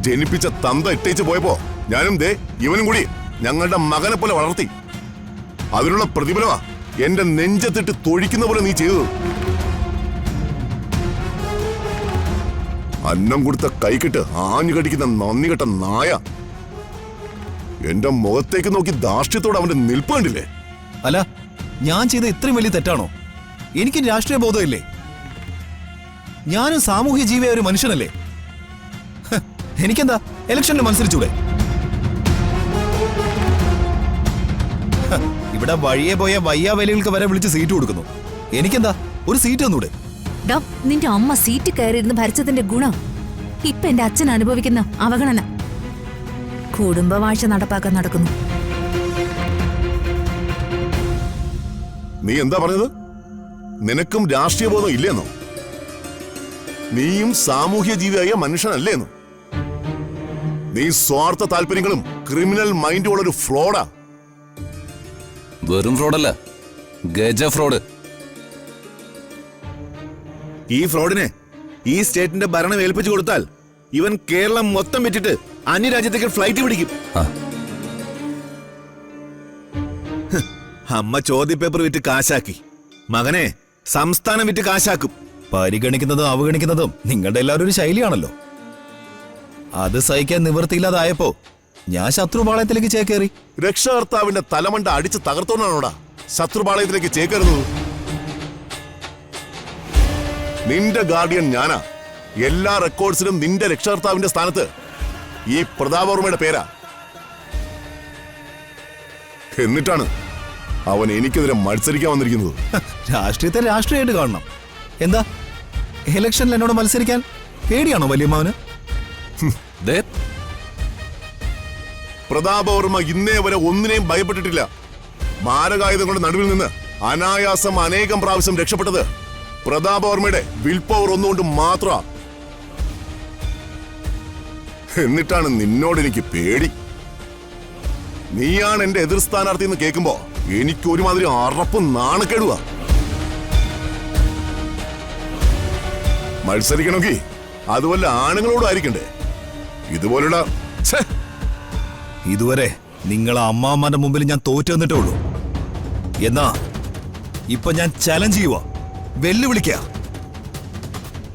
ജനിപ്പിച്ച തന്ത ഇട്ടേച്ച് പോയപ്പോ ഞാനും ദേ ഇവനും കൂടി ഞങ്ങളുടെ മകനെ പോലെ വളർത്തി. അതിനുള്ള പ്രതിഫലമാ എന്റെ നെഞ്ചത്തിട്ട് തൊഴിക്കുന്ന പോലെ നീ ചെയ്തത്. അന്നം കൊടുത്ത കൈക്കിട്ട് ആഞ്ഞു കടിക്കുന്ന നന്ദി കെട്ട നായ. എന്റെ മുഖത്തേക്ക് നോക്കി ധാർഷ്ട്യത്തോടെ അവന്റെ നിൽപ്പ് കണ്ടില്ലേ? അല്ല, ഞാൻ ചെയ്ത ഇത്രയും വലിയ തെറ്റാണോ? എനിക്ക് രാഷ്ട്രീയ ബോധമില്ലേ? ഞാനും സാമൂഹ്യ ജീവിയായ ഒരു മനുഷ്യനല്ലേ? എനിക്കെന്താ ഇലക്ഷനിൽ മത്സരിച്ചൂടെ? ഇവിടെ വഴിയെ പോയ വയ്യാവലികൾക്ക് വരെ വിളിച്ച് സീറ്റ് കൊടുക്കുന്നു. എനിക്കെന്താ ഒരു സീറ്റ് തന്നൂടെ? നിന്റെ അമ്മ സീറ്റ് കയറിയിരുന്ന് ഭരിച്ചതിന്റെ ഗുണം ഇപ്പൊ എന്റെ അച്ഛൻ അനുഭവിക്കുന്ന അവഗണന. കുടുംബവാഴ്ച നടപ്പാക്കാൻ നടക്കുന്നു. നീ എന്താ പറഞ്ഞത്? നിനക്കും രാഷ്ട്രീയ ബോധം ഇല്ലേന്നോ? നീയും സാമൂഹ്യ ജീവിയായ മനുഷ്യനല്ലേന്നോ? നീ സ്വാർത്ഥ താല്പര്യങ്ങളും ക്രിമിനൽ മൈൻഡും ഉള്ളൊരു ഫ്രോഡാ. വെറും ഫ്രോഡല്ല, ഗജ ഫ്രോഡ്. ഈ ഫ്രോഡിനെ ഈ സ്റ്റേറ്റിന്റെ ഭരണം ഏൽപ്പിച്ചു കൊടുത്താൽ ഇവൻ കേരളം മൊത്തം വിറ്റിട്ട് അന്യരാജ്യത്തേക്ക് ഫ്ലൈറ്റ് പിടിക്കും. അമ്മ ചോദ്യപേപ്പർ വിറ്റ് കാശാക്കി, മകനെ സംസ്ഥാനം വിറ്റ് കാശാക്കും. പരിഗണിക്കുന്നതും അവഗണിക്കുന്നതും നിങ്ങളുടെ എല്ലാവരും ഒരു ശൈലിയാണല്ലോ. അത് സഹിക്കാൻ നിവൃത്തിയില്ലാതായപ്പോ ഞാൻ ശത്രുപാളയത്തിലേക്ക് ചേക്കേറി. രക്ഷകർത്താവിന്റെ തലമണ്ട അടിച്ച് തകർത്തോണ്ടാണോടാ ശത്രുപാളയത്തിലേക്ക് ചേക്കരുന്നത്? നിന്റെ ഗാർഡിയൻ ഞാനാ. എല്ലാ റെക്കോർഡ്സിലും നിന്റെ രക്ഷകർത്താവിന്റെ സ്ഥാനത്ത് ഈ പ്രതാപവർമ്മയുടെ പേരാ. എന്നിട്ടാണ് അവൻ എനിക്കെതിരെ മത്സരിക്കാൻ വന്നിരിക്കുന്നത്. രാഷ്ട്രീയത്തെ രാഷ്ട്രീയമായിട്ട് കാണണം. എന്താ ഇലക്ഷനിൽ എന്നോട് മത്സരിക്കാൻ പേടിയാണോ വലിയമ്മാവന്? പ്രതാപവർമ്മ ഇന്നേ വരെ ഒന്നിനെയും ഭയപ്പെട്ടിട്ടില്ല. മാരകായുധങ്ങളുടെ നടുവിൽ നിന്ന് അനായാസം അനേകം പ്രാവശ്യം രക്ഷപ്പെട്ടത് പ്രതാപവർമ്മയുടെ വിൽ പവർ ഒന്നുകൊണ്ട് മാത്രമാ. എന്നിട്ടാണ് നിന്നോട് എനിക്ക് പേടി. നീയാണ് എന്റെ എതിർ സ്ഥാനാർത്ഥി എന്ന് കേൾക്കുമ്പോ എനിക്ക് ഒരുമാതിരി അറപ്പ് നാണക്കേടുക. മത്സരിക്കണമെങ്കിൽ അതുപോലെ ആണുങ്ങളോടും ആയിരിക്കണ്ടേ? ഇതുപോലുള്ള ഇതുവരെ നിങ്ങളെ അമ്മാമ്മന്റെ മുമ്പിൽ ഞാൻ തോറ്റു വന്നിട്ടേ ഉള്ളൂ. എന്നാ ഇപ്പൊ ഞാൻ ചലഞ്ച് ചെയ്യുക, വെല്ലുവിളിക്ക.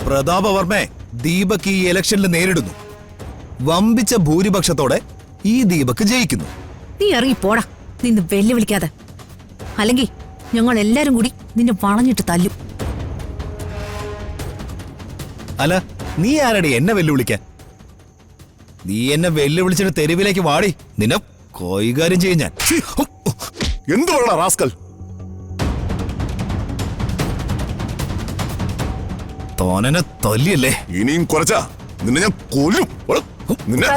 പ്രതാപവർമ്മയെ ദീപക് ഈ ഇലക്ഷനിൽ നേരിടുന്നു. വമ്പിച്ച ഭൂരിപക്ഷത്തോടെ ഈ ദീപക് ജയിക്കുന്നു. നീ ഇറങ്ങി പോടാ, നിന്ന് വെല്ലുവിളിക്കാതെ. അല്ലെങ്കിൽ ഞങ്ങൾ എല്ലാരും കൂടി നിന്നെ വളഞ്ഞിട്ട് തല്ലും. അല്ല, നീ ആരടി എന്നെ വെല്ലുവിളിക്കാൻ? നീ എന്നെ വെല്ലുവിളിച്ചിട്ട് തെരുവിലേക്ക് വാടി, നിന്നെ കൈകാര്യം ചെയ്യും ഞാൻ. എന്ത് വേണ റാസ്കൽ? തോനനെ തല്ലിയല്ലേ? ഇനിയും കുറച്ചാ നിന്നെ ഞാൻ കൊല്ലും. നിന്നെ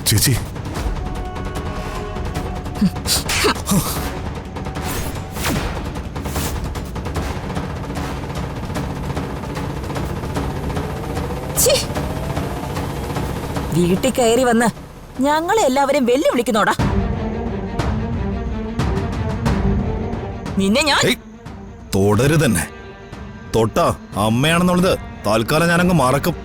ചേച്ചി, വീട്ടിൽ കയറി വന്ന് ഞങ്ങളെ എല്ലാവരും വെല്ലുവിളിക്കുന്നോടാ. നിന്നെ ഞാൻ തുടരുതന്നെ. തൊട്ടാ അമ്മയാണെന്നുള്ളത് തൽക്കാലം ഞാനങ്ങ് മറക്കും.